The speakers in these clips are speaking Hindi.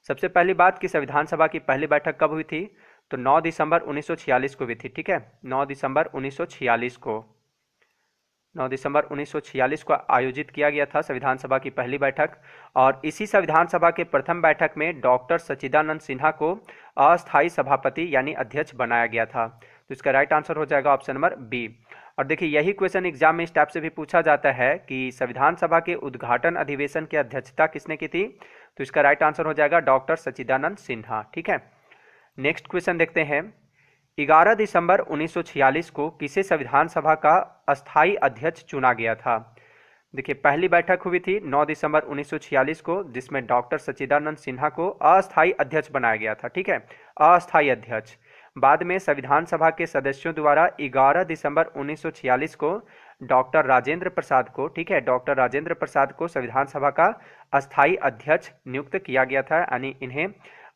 सबसे पहली बात कि संविधान सभा की पहली बैठक कब हुई थी, तो 9 दिसंबर 1946 को हुई थी। ठीक है, 9 दिसंबर 1946 को 9 दिसंबर 1946 को आयोजित किया गया था संविधान सभा की पहली बैठक। और इसी संविधान सभा के प्रथम बैठक में डॉक्टर सच्चिदानंद सिन्हा को अस्थायी सभापति यानी अध्यक्ष बनाया गया था। तो इसका राइट आंसर हो जाएगा ऑप्शन नंबर बी। और देखिए, यही क्वेश्चन एग्जाम में इस टाइप से भी पूछा जाता है कि संविधान सभा के उद्घाटन अधिवेशन की अध्यक्षता किसने की थी, तो इसका राइट आंसर हो जाएगा डॉक्टर सच्चिदानंद सिन्हा। ठीक है, नेक्स्ट क्वेश्चन देखते हैं। 11 दिसंबर 1946 को किसे संविधान सभा का अस्थायी अध्यक्ष चुना गया था। देखिए, पहली बैठक हुई थी 9 दिसंबर 1946 को, जिसमें डॉक्टर सच्चिदानंद सिन्हा को अस्थायी अध्यक्ष बनाया गया था। ठीक है, अस्थायी अध्यक्ष। बाद में संविधान सभा के सदस्यों द्वारा 11 दिसंबर 1946 को डॉक्टर राजेंद्र प्रसाद को, ठीक है, डॉक्टर राजेंद्र प्रसाद को संविधान सभा का अस्थायी अध्यक्ष नियुक्त किया गया था, यानी इन्हें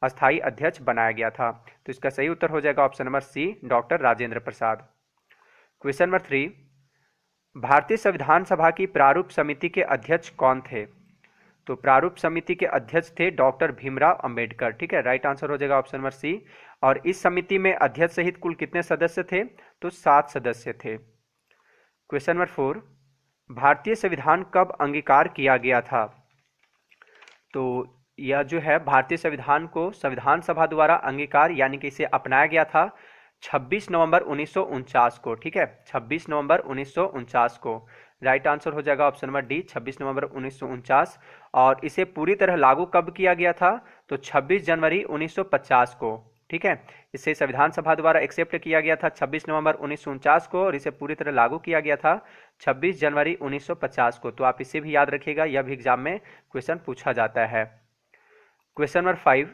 अस्थायी अध्यक्ष बनाया गया था। तो इसका सही उत्तर हो जाएगा option number C, doctor Rajendra Prasad. Question number 3, भारतीय संविधान सभा की प्रारूप समिति के अध्यक्ष कौन थे। तो प्रारूप समिति के अध्यक्ष थे डॉक्टर भीमराव अंबेडकर। ठीक है, राइट आंसर हो जाएगा ऑप्शन नंबर सी। और इस समिति में अध्यक्ष सहित कुल कितने सदस्य थे, तो 7 सदस्य थे। क्वेश्चन नंबर 4, भारतीय संविधान कब अंगीकार किया गया था। तो यह जो है भारतीय संविधान को संविधान सभा द्वारा अंगीकार यानी कि इसे अपनाया गया था 26 नवंबर 1949 को। ठीक है, 26 नवंबर 1949 को। राइट आंसर हो जाएगा ऑप्शन नंबर डी, 26 नवंबर 1949। और इसे पूरी तरह लागू कब किया गया था, तो 26 जनवरी 1950 को। ठीक है, इसे संविधान सभा द्वारा एक्सेप्ट किया गया था 26 नवंबर 1949 को, और इसे पूरी तरह लागू किया गया था 26 जनवरी 1950 को। तो आप इसे भी याद रखिएगा, यह भी एग्जाम में क्वेश्चन पूछा जाता है। क्वेश्चन नंबर 5,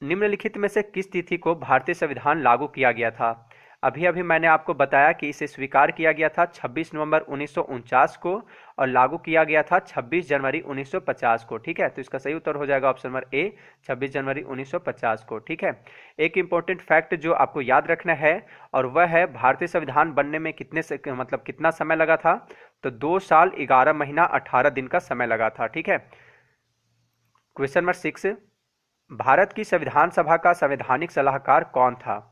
निम्नलिखित में से किस तिथि को भारतीय संविधान लागू किया गया था। अभी अभी मैंने आपको बताया कि इसे स्वीकार किया गया था 26 नवंबर 1949 को और लागू किया गया था 26 जनवरी 1950 को। ठीक है, तो इसका सही उत्तर हो जाएगा ऑप्शन नंबर ए, 26 जनवरी 1950 को। ठीक है, एक इंपॉर्टेंट फैक्ट जो आपको याद रखना है और वह है भारतीय संविधान बनने में कितना समय लगा था, तो 2 साल 11 महीना 18 दिन का समय लगा था। ठीक है, क्वेश्चन नंबर 6, भारत की संविधान सभा का संवैधानिक सलाहकार कौन था।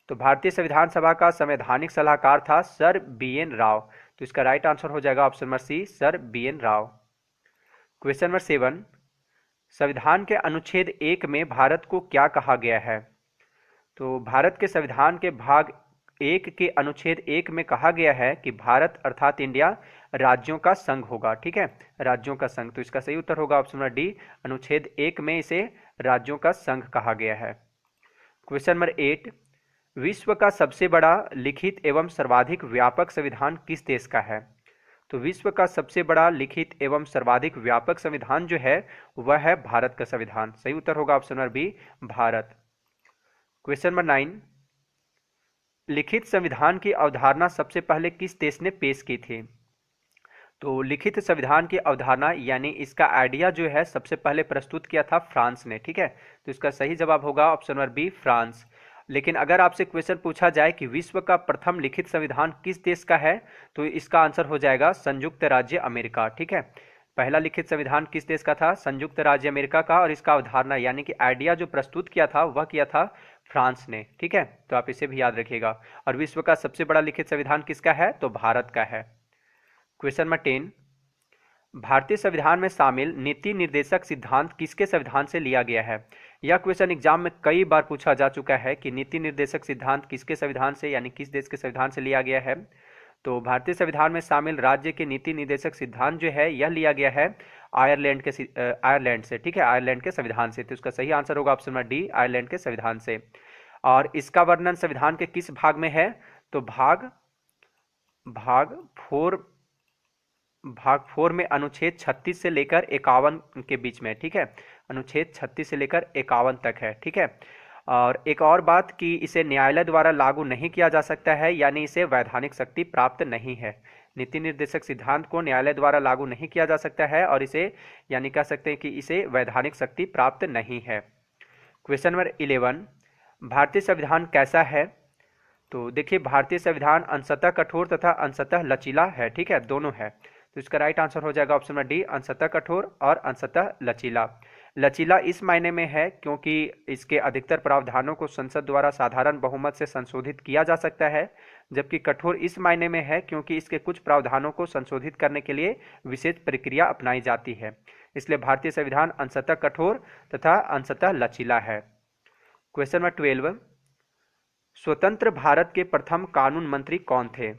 तो भारतीय संविधान सभा का संवैधानिक सलाहकार था सर बी.एन. राव। तो इसका राइट आंसर हो जाएगा option number C, sir B N. Rao. Question number 7, संविधान के अनुच्छेद 1 में भारत को क्या कहा गया है। तो भारत के संविधान के भाग 1 के अनुच्छेद 1 में कहा गया है कि भारत अर्थात इंडिया राज्यों का संघ होगा। ठीक है, राज्यों का संघ। तो इसका सही उत्तर होगा ऑप्शन नंबर डी, अनुच्छेद 1 में इसे राज्यों का संघ कहा गया है। क्वेश्चन नंबर 8, विश्व का सबसे बड़ा लिखित एवं सर्वाधिक व्यापक संविधान किस देश का है। तो विश्व का सबसे बड़ा लिखित एवं सर्वाधिक व्यापक संविधान जो है वह है भारत का संविधान। सही उत्तर होगा option number B, Bharat. Question number 9, लिखित संविधान की अवधारणा सबसे पहले किस देश ने पेश की थी। तो लिखित संविधान की अवधारणा यानी इसका आइडिया जो है सबसे पहले प्रस्तुत किया था फ्रांस ने। ठीक है, तो इसका सही जवाब होगा ऑप्शन नंबर बी, फ्रांस। लेकिन अगर आपसे क्वेश्चन पूछा जाए कि विश्व का प्रथम लिखित संविधान किस देश का है, तो इसका आंसर हो जाएगा संयुक्त राज्य अमेरिका। ठीक है, पहला लिखित संविधान किस देश का था, संयुक्त राज्य अमेरिका का, और इसका अवधारणा यानी कि आइडिया जो प्रस्तुत किया था वह किया था फ्रांस ने। ठीक है, तो आप इसे भी याद रखिएगा। और विश्व का सबसे बड़ा लिखित संविधान किसका है, तो भारत का है। क्वेश्चन नंबर 10, भारतीय संविधान में शामिल नीति निर्देशक सिद्धांत किसके संविधान से लिया गया है। यह क्वेश्चन एग्जाम में कई बार पूछा जा चुका है कि नीति निर्देशक सिद्धांत किसके संविधान से यानी किस देश के संविधान से लिया गया है। तो भारतीय संविधान में शामिल राज्य के नीति निर्देशक सिद्धांत जो है यह लिया गया है आयरलैंड से। ठीक है, आयरलैंड के संविधान से। तो इसका सही आंसर होगा ऑप्शन नंबर डी, आयरलैंड के संविधान से। और इसका वर्णन संविधान के किस भाग में है, तो भाग 4 में अनुच्छेद 36 से लेकर 51 के बीच में। ठीक है, अनुच्छेद 36 से लेकर 51 तक है। ठीक है, और एक और बात कि इसे न्यायालय द्वारा लागू नहीं किया जा सकता है, यानी इसे वैधानिक शक्ति प्राप्त नहीं है। नीति निर्देशक सिद्धांत को न्यायालय द्वारा लागू नहीं किया जा सकता है और इसे यानी कह सकते हैं कि इसे वैधानिक शक्ति प्राप्त नहीं है। क्वेश्चन नंबर 11, भारतीय संविधान कैसा है। तो देखिए, भारतीय संविधान अंशतः कठोर तथा अंशतः लचीला है। ठीक है, दोनों है। तो इसका राइट आंसर हो जाएगा ऑप्शन नंबर डी, अंशतः कठोर और अंशतः लचीला। लचीला इस मायने में है क्योंकि इसके अधिकतर प्रावधानों को संसद द्वारा साधारण बहुमत से संशोधित किया जा सकता है, जबकि कठोर इस मायने में है क्योंकि इसके कुछ प्रावधानों को संशोधित करने के लिए विशेष प्रक्रिया अपनाई जाती है। इसलिए भारतीय संविधान अंशतः कठोर तथा अंशतः लचीला है। क्वेश्चन नंबर 12, स्वतंत्र भारत के प्रथम कानून मंत्री कौन थे?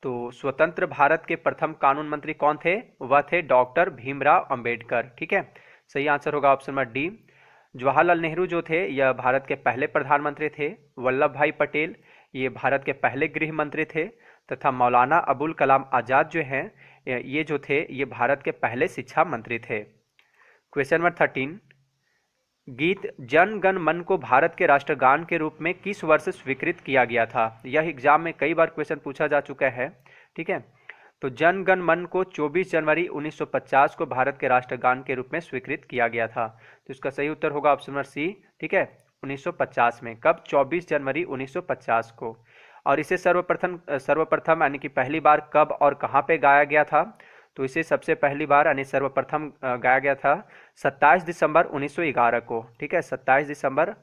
तो स्वतंत्र भारत के प्रथम कानून मंत्री कौन थे? वह थे डॉक्टर भीमराव अंबेडकर। ठीक है, सही आंसर होगा option number D. Jawaharlal Nehru जो थे यह भारत के पहले प्रधानमंत्री थे। वल्लभ भाई पटेल ये भारत के पहले गृह मंत्री थे तथा मौलाना अबुल कलाम आजाद जो हैं ये जो थे ये भारत के पहले शिक्षा मंत्री थे। क्वेश्चन नंबर 13, गीत जन गण मन को भारत के राष्ट्रगान के रूप में किस वर्ष स्वीकृत किया गया था? यह एग्जाम में कई बार क्वेश्चन पूछा जा चुका है। ठीक है, तो जन गण मन को 24 जनवरी 1950 को भारत के राष्ट्रगान के रूप में स्वीकृत किया गया था। तो इसका सही उत्तर होगा ऑप्शन नंबर सी। ठीक है, 1950 में। कब? 24 जनवरी 1950 को। और इसे सर्वप्रथम यानी कि पहली बार कब और कहाँ पे गाया गया था? तो इसे सबसे पहली बार यानी सर्वप्रथम गाया गया था 27 दिसंबर 1911 को। ठीक है, 27 दिसंबर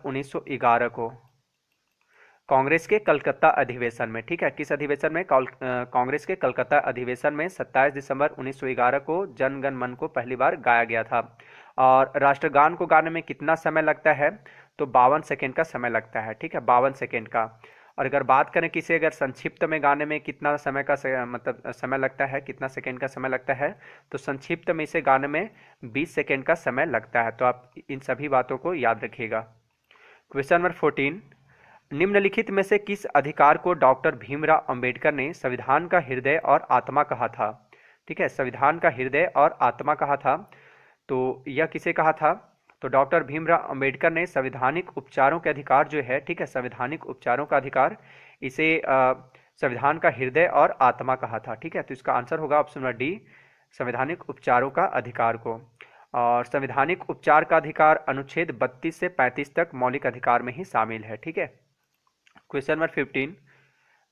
1911 को कांग्रेस के कलकत्ता अधिवेशन में। ठीक है, किस अधिवेशन में? कांग्रेस के कलकत्ता अधिवेशन में 27 दिसंबर 1911 को जन गण मन को पहली बार गाया गया था। और राष्ट्रगान को गाने में कितना समय लगता है? तो 52 सेकेंड का समय लगता है। ठीक है, 52 सेकेंड का। और अगर बात करें कि इसे अगर संक्षिप्त में गाने में कितना समय का मतलब समय लगता है, कितना सेकेंड का समय लगता है, तो संक्षिप्त में इसे गाने में 20 सेकेंड का समय लगता है। तो आप इन सभी बातों को याद रखिएगा। क्वेश्चन नंबर 14, निम्नलिखित में से किस अधिकार को डॉक्टर भीमराव अंबेडकर ने संविधान का हृदय और आत्मा कहा था? ठीक है, संविधान का हृदय और आत्मा कहा था। तो यह किसे कहा था? तो डॉक्टर भीमराव अंबेडकर ने संवैधानिक उपचारों के अधिकार जो है, ठीक है, संवैधानिक उपचारों का अधिकार, इसे संविधान का हृदय और आत्मा कहा था। ठीक है, तो इसका आंसर होगा ऑप्शन नंबर डी, संवैधानिक उपचारों का अधिकार को। और संवैधानिक उपचार का अधिकार अनुच्छेद 32 से 35 तक मौलिक अधिकार में ही शामिल है। ठीक है। क्वेश्चन नंबर 15,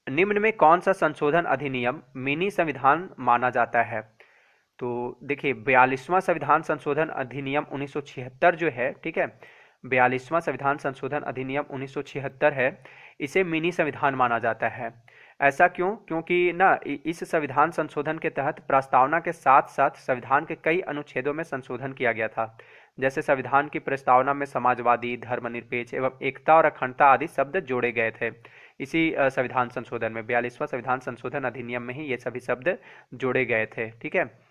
निम्न में कौन सा संशोधन अधिनियम मिनी संविधान माना जाता है? तो देखिए 42वां संविधान संशोधन अधिनियम 1976 जो है, ठीक है, 42वां संविधान संशोधन अधिनियम 1976 है, इसे मिनी संविधान माना जाता है। ऐसा क्यों? क्योंकि ना इस संविधान संशोधन के तहत प्रस्तावना के साथ साथ संविधान के कई अनुच्छेदों में संशोधन किया गया था। जैसे संविधान की प्रस्तावना में समाजवादी, धर्मनिरपेक्ष एवं एकता और अखंडता आदि शब्द जोड़े गए थे। इसी संविधान संशोधन में 42वां संविधान संशोधन अधिनियम में ही ये सभी शब्द जोड़े गए थे। ठीक है,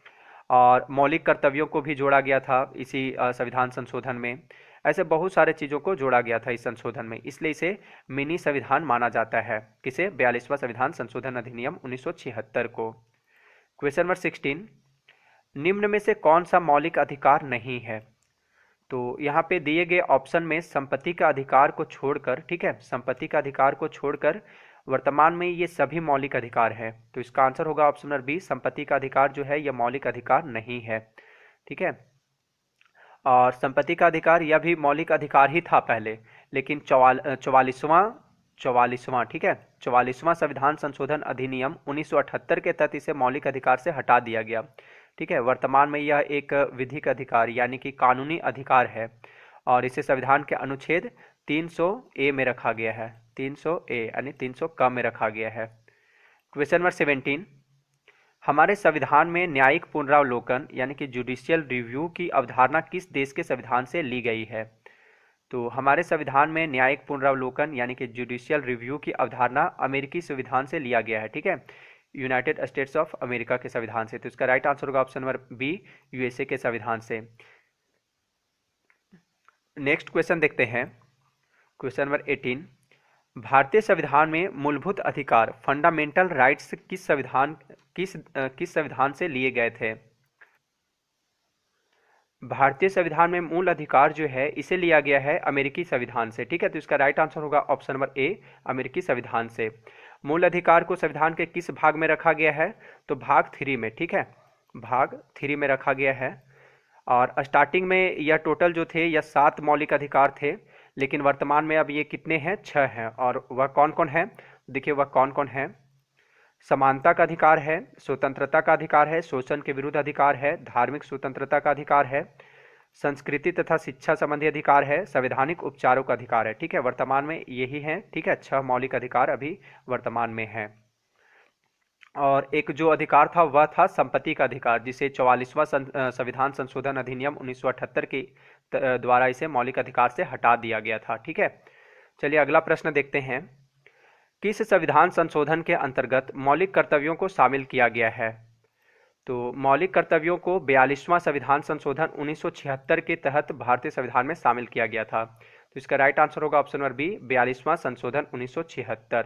और मौलिक कर्तव्यों को भी जोड़ा गया था इसी संविधान संशोधन में। ऐसे बहुत सारे चीज़ों को जोड़ा गया था इस संशोधन में, इसलिए इसे मिनी संविधान माना जाता है। किसे? 42वां संविधान संशोधन अधिनियम 1976 को। क्वेश्चन नंबर 16, निम्न में से कौन सा मौलिक अधिकार नहीं है? तो यहाँ पे दिए गए ऑप्शन में संपत्ति का अधिकार को छोड़कर, ठीक है, संपत्ति का अधिकार को छोड़कर वर्तमान में ये सभी मौलिक अधिकार हैं। तो इसका आंसर होगा ऑप्शन नंबर बी, संपत्ति का अधिकार जो है यह मौलिक अधिकार नहीं है। ठीक है, और संपत्ति का अधिकार यह भी मौलिक अधिकार ही था पहले, लेकिन 44वां ठीक है, 44वां संविधान संशोधन अधिनियम 1978 के तहत इसे मौलिक अधिकार से हटा दिया गया। ठीक है, वर्तमान में यह एक विधिक अधिकार यानी कि कानूनी अधिकार है और इसे संविधान के अनुच्छेद 300A में रखा गया है। 300A यानी 300 क में रखा गया है। क्वेश्चन नंबर 17, हमारे संविधान में न्यायिक पुनरावलोकन यानी कि जुडिशियल रिव्यू की अवधारणा किस देश के संविधान से ली गई है? तो हमारे संविधान में न्यायिक पुनरावलोकन यानी कि जुडिशियल रिव्यू की अवधारणा अमेरिकी संविधान से लिया गया है। ठीक है, यूनाइटेड स्टेट्स ऑफ अमेरिका के संविधान से। तो इसका राइट आंसर होगा ऑप्शन नंबर बी, यूएसए के संविधान से। नेक्स्ट क्वेश्चन देखते हैं, क्वेश्चन नंबर 18, भारतीय संविधान में मूलभूत अधिकार फंडामेंटल राइट्स किस संविधान से लिए गए थे? भारतीय संविधान में मूल अधिकार जो है इसे लिया गया है अमेरिकी संविधान से। ठीक है, तो इसका राइट आंसर होगा ऑप्शन नंबर ए, अमेरिकी संविधान से। मूल अधिकार को संविधान के किस भाग में रखा गया है? तो भाग 3 में। ठीक है, भाग 3 में रखा गया है। और स्टार्टिंग में यह टोटल जो थे यह 7 मौलिक अधिकार थे, लेकिन वर्तमान में अब ये कितने हैं? 6 हैं। और वह कौन कौन है? देखिए वह कौन कौन है। समानता का अधिकार है, स्वतंत्रता का अधिकार है, शोषण के विरुद्ध अधिकार है, धार्मिक स्वतंत्रता का अधिकार है, संस्कृति तथा शिक्षा संबंधी अधिकार है, संवैधानिक उपचारों का अधिकार है। ठीक है, वर्तमान में यही है। ठीक है, 6 मौलिक अधिकार अभी वर्तमान में है। और एक जो अधिकार था वह था संपत्ति का अधिकार, जिसे 44वां संविधान संशोधन अधिनियम 1978 के द्वारा इसे मौलिक अधिकार से हटा दिया गया था। ठीक है, चलिए अगला प्रश्न देखते हैं। किस संविधान संशोधन के अंतर्गत मौलिक कर्तव्यों को शामिल किया गया है? तो मौलिक कर्तव्यों को 42वां संविधान संशोधन 1976 के तहत भारतीय संविधान में शामिल किया गया था। तो इसका राइट आंसर होगा ऑप्शन नंबर बी, 42वां संशोधन 1976।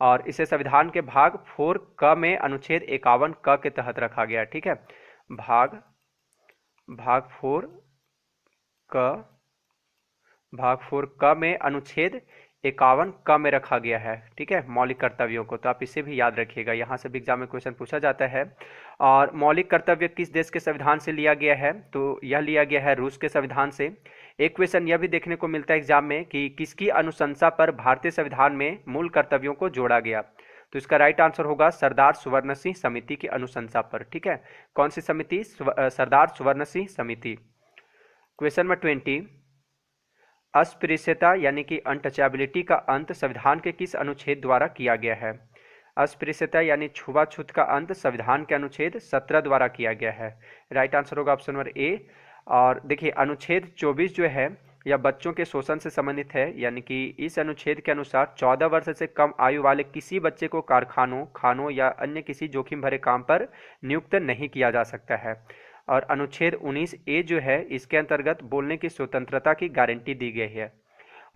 और इसे संविधान के भाग 4 क में अनुच्छेद 51 क के तहत रखा गया। ठीक है, भाग 4 क में अनुच्छेद 51 क में रखा गया है। ठीक है, मौलिक कर्तव्यों को, तो आप इसे भी याद रखिएगा, यहाँ से भी एग्जाम में क्वेश्चन पूछा जाता है। और मौलिक कर्तव्य किस देश के संविधान से लिया गया है? तो यह लिया गया है रूस के संविधान से। एक क्वेश्चन यह भी देखने को मिलता है एग्जाम में कि किसकी अनुशंसा पर भारतीय संविधान में मूल कर्तव्यों को जोड़ा गया? तो इसका राइट आंसर होगा सरदार सुवर्ण सिंह समिति की अनुशंसा पर। ठीक है, कौन सी समिति? सरदार सुवर्ण सिंह समिति। क्वेश्चन नंबर 20, अस्पृश्यता यानी कि अनटचेबिलिटी का अंत संविधान के किस अनुच्छेद द्वारा किया गया है? अस्पृश्यता यानी छुआछूत का अंत संविधान के अनुच्छेद 17 द्वारा किया गया है। राइट आंसर होगा ऑप्शन नंबर ए। और देखिए अनुच्छेद 24 जो है यह बच्चों के शोषण से संबंधित है, यानी कि इस अनुच्छेद के अनुसार 14 वर्ष से कम आयु वाले किसी बच्चे को कारखानों, खानों या अन्य किसी जोखिम भरे काम पर नियुक्त नहीं किया जा सकता है। और अनुच्छेद 19 ए जो है इसके अंतर्गत बोलने की स्वतंत्रता की गारंटी दी गई है।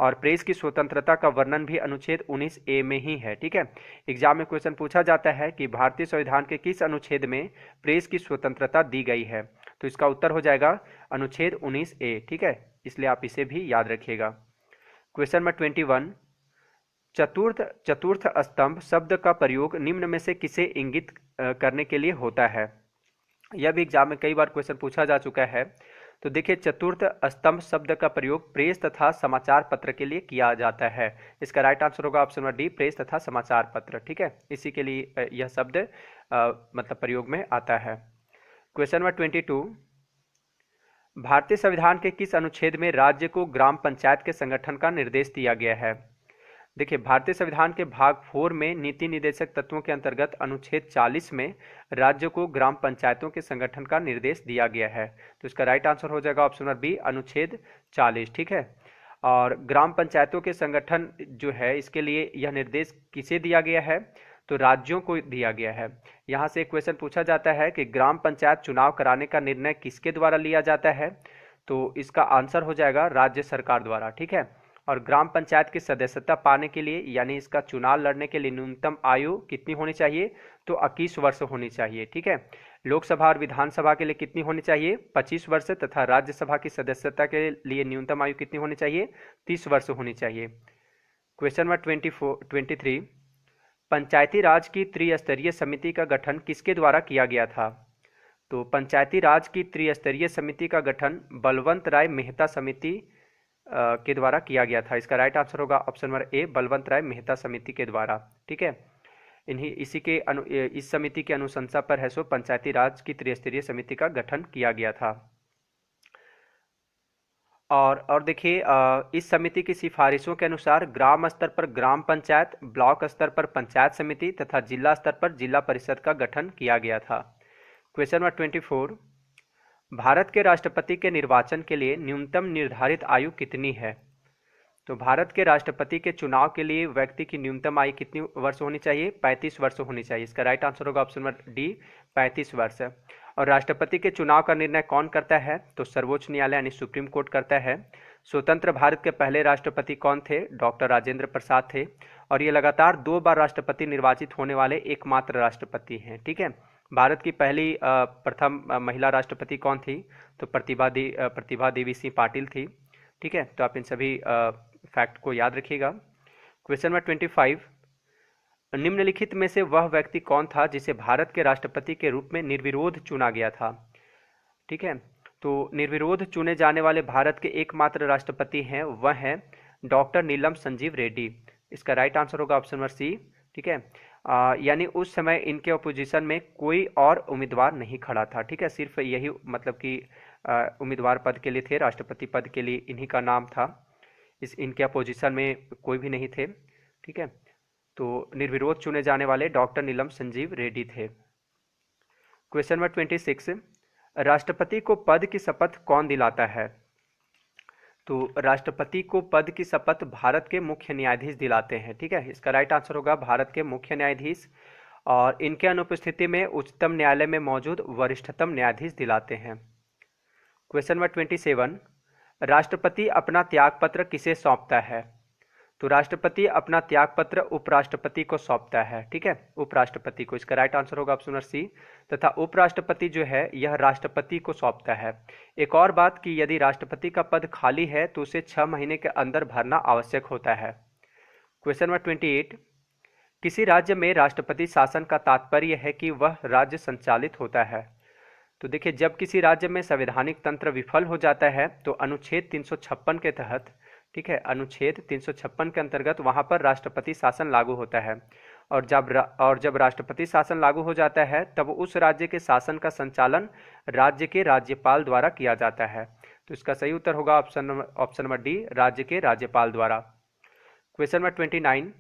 और प्रेस की स्वतंत्रता का वर्णन भी अनुच्छेद 19 ए में ही है। ठीक है, एग्जाम में क्वेश्चन पूछा जाता है कि भारतीय संविधान के किस अनुच्छेद में प्रेस की स्वतंत्रता दी गई है? तो इसका उत्तर हो जाएगा अनुच्छेद 19 ए। ठीक है, इसलिए आप इसे भी याद रखिएगा। क्वेश्चन नंबर 21, चतुर्थ स्तंभ शब्द का प्रयोग निम्न में से किसे इंगित करने के लिए होता है? यह भी एग्जाम में कई बार क्वेश्चन पूछा जा चुका है। तो देखिए चतुर्थ स्तंभ शब्द का प्रयोग प्रेस तथा समाचार पत्र के लिए किया जाता है। इसका राइट आंसर होगा ऑप्शन नंबर डी, प्रेस तथा समाचार पत्र। ठीक है, इसी के लिए यह शब्द मतलब प्रयोग में आता है। क्वेश्चन नंबर 22, भारतीय संविधान के किस अनुच्छेद में राज्य को ग्राम पंचायत के संगठन का निर्देश दिया गया है? देखिए भारतीय संविधान के भाग 4 में नीति निर्देशक तत्वों के अंतर्गत अनुच्छेद 40 में राज्य को ग्राम पंचायतों के संगठन का निर्देश दिया गया है। तो इसका राइट आंसर हो जाएगा ऑप्शन नंबर बी, अनुच्छेद 40। ठीक है, और ग्राम पंचायतों के संगठन जो है इसके लिए यह निर्देश किसे दिया गया है? तो राज्यों को दिया गया है। यहाँ से एक क्वेश्चन पूछा जाता है कि ग्राम पंचायत चुनाव कराने का निर्णय किसके द्वारा लिया जाता है? तो इसका आंसर हो जाएगा राज्य सरकार द्वारा। ठीक है, और ग्राम पंचायत की सदस्यता पाने के लिए यानी इसका चुनाव लड़ने के लिए न्यूनतम आयु कितनी होनी चाहिए? तो 21 वर्ष होनी चाहिए। ठीक है, लोकसभा और विधानसभा के लिए कितनी होनी चाहिए? 25 वर्ष, तथा राज्यसभा की सदस्यता के लिए न्यूनतम आयु कितनी होनी चाहिए? 30 वर्ष होनी चाहिए। क्वेश्चन नंबर 23, पंचायती राज की त्रिस्तरीय समिति का गठन किसके द्वारा किया गया था? तो पंचायती राज की त्रिस्तरीय समिति का गठन बलवंत राय मेहता समिति के द्वारा किया गया था। इसका राइट आंसर होगा ऑप्शन नंबर ए, बलवंत राय मेहता समिति के द्वारा। ठीक है, इस समिति की अनुशंसा पर है सो पंचायती राज की त्रिस्तरीय समिति का गठन किया गया था। और देखिए इस समिति की सिफारिशों के अनुसार ग्राम स्तर पर ग्राम पंचायत, ब्लॉक स्तर पर पंचायत समिति तथा जिला स्तर पर जिला परिषद का गठन किया गया था। क्वेश्चन नंबर 24, भारत के राष्ट्रपति के निर्वाचन के लिए न्यूनतम निर्धारित आयु कितनी है? तो भारत के राष्ट्रपति के चुनाव के लिए व्यक्ति की न्यूनतम आयु कितनी वर्ष होनी चाहिए? 35 वर्ष होनी चाहिए। इसका राइट आंसर होगा ऑप्शन नंबर डी, 35 वर्ष। और राष्ट्रपति के चुनाव का निर्णय कौन करता है? तो सर्वोच्च न्यायालय यानी सुप्रीम कोर्ट करता है। स्वतंत्र भारत के पहले राष्ट्रपति कौन थे? डॉक्टर राजेंद्र प्रसाद थे। और ये लगातार 2 बार राष्ट्रपति निर्वाचित होने वाले एकमात्र राष्ट्रपति हैं। ठीक है, भारत की पहली प्रथम महिला राष्ट्रपति कौन थी? तो प्रतिभा देवी सिंह पाटिल थी। ठीक है, तो आप इन सभी फैक्ट को याद रखिएगा। क्वेश्चन नंबर 25, निम्नलिखित में से वह व्यक्ति कौन था जिसे भारत के राष्ट्रपति के रूप में निर्विरोध चुना गया था? ठीक है, तो निर्विरोध चुने जाने वाले भारत के एकमात्र राष्ट्रपति हैं, वह हैं डॉक्टर नीलम संजीव रेड्डी। इसका राइट आंसर होगा ऑप्शन नंबर सी। ठीक है, यानी उस समय इनके अपोजिशन में कोई और उम्मीदवार नहीं खड़ा था, ठीक है। सिर्फ यही मतलब कि उम्मीदवार पद के लिए थे, राष्ट्रपति पद के लिए इन्हीं का नाम था। इनके अपोजिशन में कोई भी नहीं थे, ठीक है। तो निर्विरोध चुने जाने वाले डॉक्टर नीलम संजीव रेड्डी थे। क्वेश्चन नंबर 26, राष्ट्रपति को पद की शपथ कौन दिलाता है? तो राष्ट्रपति को पद की शपथ भारत के मुख्य न्यायाधीश दिलाते हैं, ठीक है। इसका राइट आंसर होगा भारत के मुख्य न्यायाधीश, और इनके अनुपस्थिति में उच्चतम न्यायालय में मौजूद वरिष्ठतम न्यायाधीश दिलाते हैं। क्वेश्चन नंबर 27, राष्ट्रपति अपना त्यागपत्र किसे सौंपता है? तो राष्ट्रपति अपना त्यागपत्र उपराष्ट्रपति को सौंपता है, ठीक है, उपराष्ट्रपति को। इसका राइट आंसर होगा ऑप्शन नंबर सी, तथा उपराष्ट्रपति जो है यह राष्ट्रपति को सौंपता है। एक और बात कि यदि राष्ट्रपति का पद खाली है तो उसे 6 महीने के अंदर भरना आवश्यक होता है। क्वेश्चन नंबर 28, किसी राज्य में राष्ट्रपति शासन का तात्पर्य है कि वह राज्य संचालित होता है। तो देखिए, जब किसी राज्य में संवैधानिक तंत्र विफल हो जाता है तो अनुच्छेद 356 के तहत, ठीक है, अनुच्छेद 356 के अंतर्गत वहां पर राष्ट्रपति शासन लागू होता है, और जब राष्ट्रपति शासन लागू हो जाता है तब उस राज्य के शासन का संचालन राज्य के राज्यपाल द्वारा किया जाता है। तो इसका सही उत्तर होगा ऑप्शन नंबर डी, राज्य के राज्यपाल द्वारा। क्वेश्चन नंबर 29,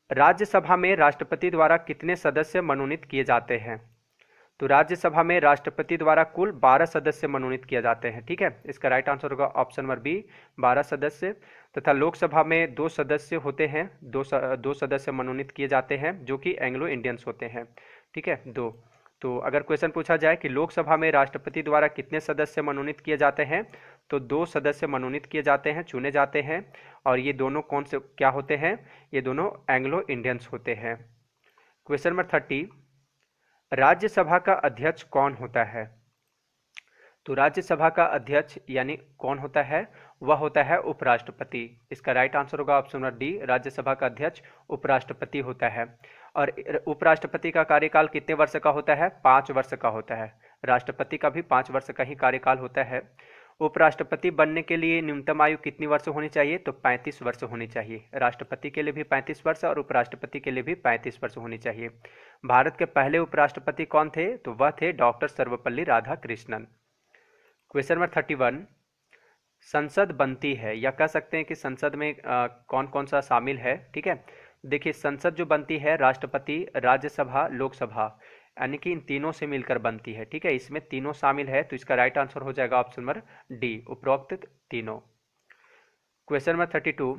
राज्यसभा में राष्ट्रपति द्वारा कितने सदस्य मनोनीत किए जाते हैं? तो राज्यसभा में राष्ट्रपति द्वारा कुल 12 सदस्य मनोनीत किए जाते हैं, ठीक है। इसका राइट आंसर होगा ऑप्शन नंबर बी, 12 सदस्य। तथा लोकसभा में 2 सदस्य होते हैं, दो सदस्य मनोनीत किए जाते हैं जो कि एंग्लो इंडियंस होते हैं, ठीक है, 2। तो अगर क्वेश्चन पूछा जाए कि लोकसभा में राष्ट्रपति द्वारा कितने सदस्य मनोनीत किए जाते हैं, तो 2 सदस्य मनोनीत किए जाते हैं, चुने जाते हैं, और ये दोनों कौन से क्या होते हैं? ये दोनों एंग्लो इंडियंस होते हैं। क्वेश्चन नंबर 30, राज्यसभा का अध्यक्ष कौन होता है? तो राज्यसभा का अध्यक्ष यानी कौन होता है? वह होता है उपराष्ट्रपति। इसका राइट आंसर होगा ऑप्शन नंबर डी, राज्यसभा का अध्यक्ष उपराष्ट्रपति होता है। और उपराष्ट्रपति का कार्यकाल कितने वर्ष का होता है? 5 वर्ष का होता है। राष्ट्रपति का भी 5 वर्ष का ही कार्यकाल होता है। उपराष्ट्रपति बनने के लिए न्यूनतम आयु कितनी वर्ष होनी चाहिए? तो 35 वर्ष होनी चाहिए। राष्ट्रपति के लिए भी 35 वर्ष और उपराष्ट्रपति के लिए भी 35 वर्ष होनी चाहिए। भारत के पहले उपराष्ट्रपति कौन थे? तो वह थे doctor Sarvepalli Radhakrishnan. Question number 31, संसद बनती है, या कह सकते हैं कि संसद में कौन कौन सा शामिल है, ठीक है। देखिए, संसद जो बनती है राष्ट्रपति, राज्यसभा, लोकसभा, यानी कि इन तीनों से मिलकर बनती है, ठीक है। इसमें तीनों शामिल है, तो इसका राइट आंसर हो जाएगा ऑप्शन नंबर डी, उपरोक्त तीनों। क्वेश्चन नंबर 32,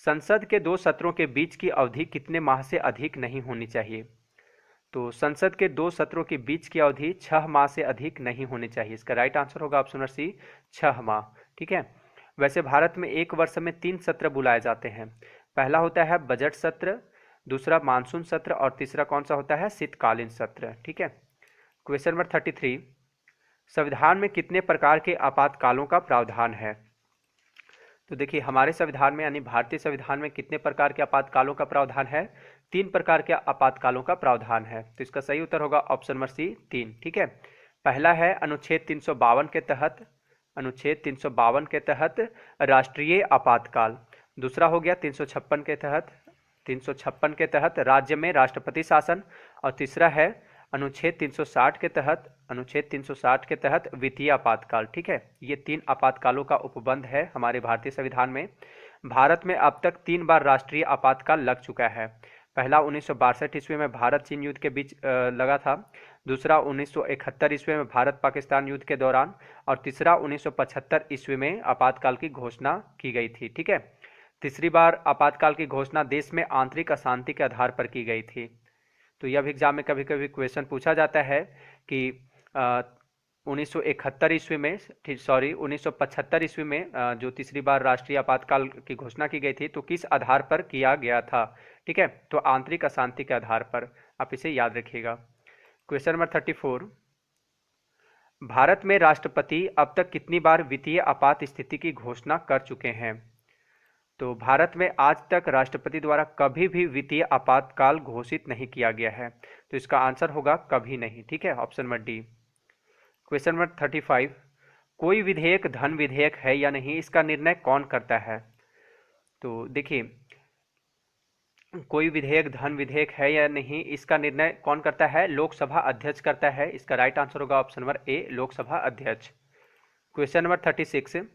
संसद के 2 सत्रों के बीच की अवधि कितने माह से अधिक नहीं होनी चाहिए? तो संसद के 2 सत्रों के बीच की अवधि 6 माह से अधिक नहीं होनी चाहिए। इसका राइट आंसर होगा ऑप्शन नंबर सी, 6 माह, ठीक है। वैसे भारत में एक वर्ष में 3 सत्र बुलाए जाते हैं। पहला होता है बजट सत्र, दूसरा मानसून सत्र, और तीसरा कौन सा होता है? शीतकालीन सत्र, ठीक है। क्वेश्चन नंबर 33, संविधान में कितने प्रकार के आपातकालों का प्रावधान है? तो देखिए, हमारे संविधान में यानी भारतीय संविधान में कितने प्रकार के आपातकालों का प्रावधान है? 3 प्रकार के आपातकालों का प्रावधान है। तो इसका सही उत्तर होगा ऑप्शन नंबर सी, 3, ठीक है। पहला है अनुच्छेद 352 के तहत, अनुच्छेद 352 के तहत राष्ट्रीय आपातकाल। दूसरा हो गया 356 के तहत, 356 के तहत राज्य में राष्ट्रपति शासन। और तीसरा है अनुच्छेद 360 के तहत, अनुच्छेद 360 के तहत वित्तीय आपातकाल, ठीक है। ये 3 आपातकालों का उपबंध है हमारे भारतीय संविधान में। भारत में अब तक 3 बार राष्ट्रीय आपातकाल लग चुका है। पहला 1962 ईस्वी में भारत चीन युद्ध के बीच लगा था, दूसरा 1971 ईस्वी में भारत पाकिस्तान युद्ध के दौरान, और तीसरा 1975 ईस्वी में आपातकाल की घोषणा की गई थी, ठीक है। तीसरी बार आपातकाल की घोषणा देश में आंतरिक अशांति के आधार पर की गई थी। तो यह भी एग्जाम में कभी कभी क्वेश्चन पूछा जाता है कि 1971 ईस्वी में, सॉरी 1975 ईस्वी में जो तीसरी बार राष्ट्रीय आपातकाल की घोषणा की गई थी तो किस आधार पर किया गया था, ठीक है। तो आंतरिक अशांति के आधार पर, आप इसे याद रखिएगा। क्वेश्चन नंबर 34, भारत में राष्ट्रपति अब तक कितनी बार वित्तीय आपात स्थिति की घोषणा कर चुके हैं? तो भारत में आज तक राष्ट्रपति द्वारा कभी भी वित्तीय आपातकाल घोषित नहीं किया गया है। तो इसका आंसर होगा कभी नहीं, ठीक है, option number D. Question number 35, कोई विधेयक धन विधेयक है या नहीं, इसका निर्णय कौन करता है? तो देखिए, कोई विधेयक धन विधेयक है या नहीं, इसका निर्णय कौन करता है? लोकसभा अध्यक्ष करता है। इसका राइट आंसर होगा ऑप्शन नंबर ए, लोकसभा अध्यक्ष। क्वेश्चन नंबर 36,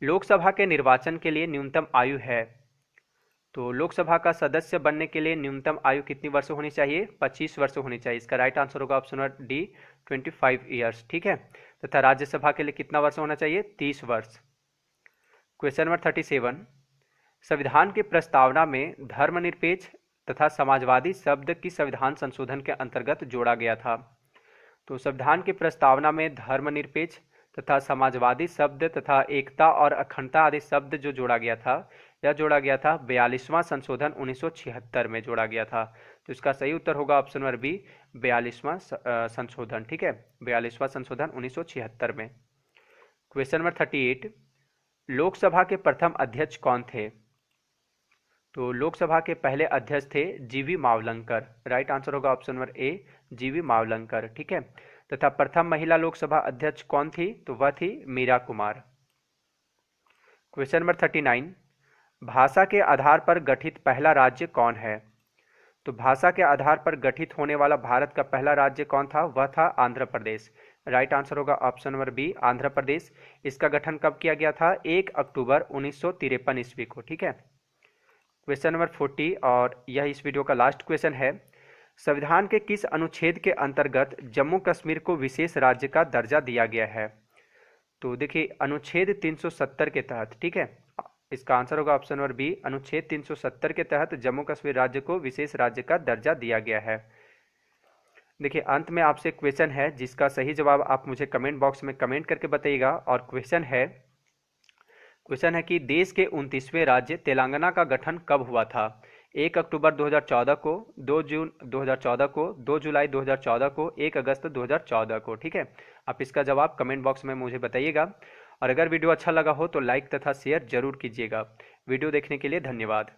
लोकसभा के निर्वाचन के लिए न्यूनतम आयु है। तो लोकसभा का सदस्य बनने के लिए न्यूनतम आयु कितनी वर्ष होनी चाहिए? 25 वर्ष होनी चाहिए। इसका राइट आंसर होगा ऑप्शन नंबर डी, 25 ईयर्स। ठीक है। तथा राज्यसभा के लिए कितना वर्ष होना चाहिए? 30 वर्ष। क्वेश्चन नंबर 37, संविधान की प्रस्तावना में धर्मनिरपेक्ष तथा समाजवादी शब्द किस संविधान संशोधन के अंतर्गत जोड़ा गया था? तो संविधान की प्रस्तावना में धर्मनिरपेक्ष तथा समाजवादी शब्द तथा एकता और अखंडता आदि शब्द जो जोड़ा गया था, यह जोड़ा गया था 42वां संशोधन 1976 में जोड़ा गया था। तो इसका सही उत्तर होगा ऑप्शन नंबर बी, 42वां संशोधन। ठीक है, 42वां संशोधन 1976 में। क्वेश्चन नंबर 38, लोकसभा के प्रथम अध्यक्ष कौन थे? तो लोकसभा के पहले अध्यक्ष थे जीवी मावलंकर। राइट आंसर होगा ऑप्शन नंबर ए, जीवी मावलंकर। ठीक है। तथा प्रथम महिला लोकसभा अध्यक्ष कौन थी? तो वह थी मीरा कुमार। क्वेश्चन नंबर 39, भाषा के आधार पर गठित पहला राज्य कौन है? तो भाषा के आधार पर गठित होने वाला भारत का पहला राज्य कौन था? वह था आंध्र प्रदेश। राइट आंसर होगा option number B, Andhra Pradesh. इसका गठन कब किया गया था? 1 अक्टूबर 1953 ईस्वी को। ठीक है। क्वेश्चन नंबर 40, और यह इस वीडियो का लास्ट क्वेश्चन है। संविधान के किस अनुच्छेद के अंतर्गत जम्मू कश्मीर को विशेष राज्य का दर्जा दिया गया है? तो देखिए, अनुच्छेद 370 के तहत। ठीक है, इसका आंसर होगा ऑप्शन नंबर बी, अनुच्छेद 370 के तहत जम्मू कश्मीर राज्य को विशेष राज्य का दर्जा दिया गया है। देखिए, अंत में आपसे क्वेश्चन है, जिसका सही जवाब आप मुझे कमेंट बॉक्स में कमेंट करके बताइएगा। और क्वेश्चन है कि देश के 29वें राज्य तेलंगाना का गठन कब हुआ था? 1 अक्टूबर 2014 को, 2 जून 2014 को, 2 जुलाई 2014 को, 1 अगस्त 2014 को। ठीक है, आप इसका जवाब कमेंट बॉक्स में मुझे बताइएगा। और अगर वीडियो अच्छा लगा हो तो लाइक तथा शेयर जरूर कीजिएगा। वीडियो देखने के लिए धन्यवाद।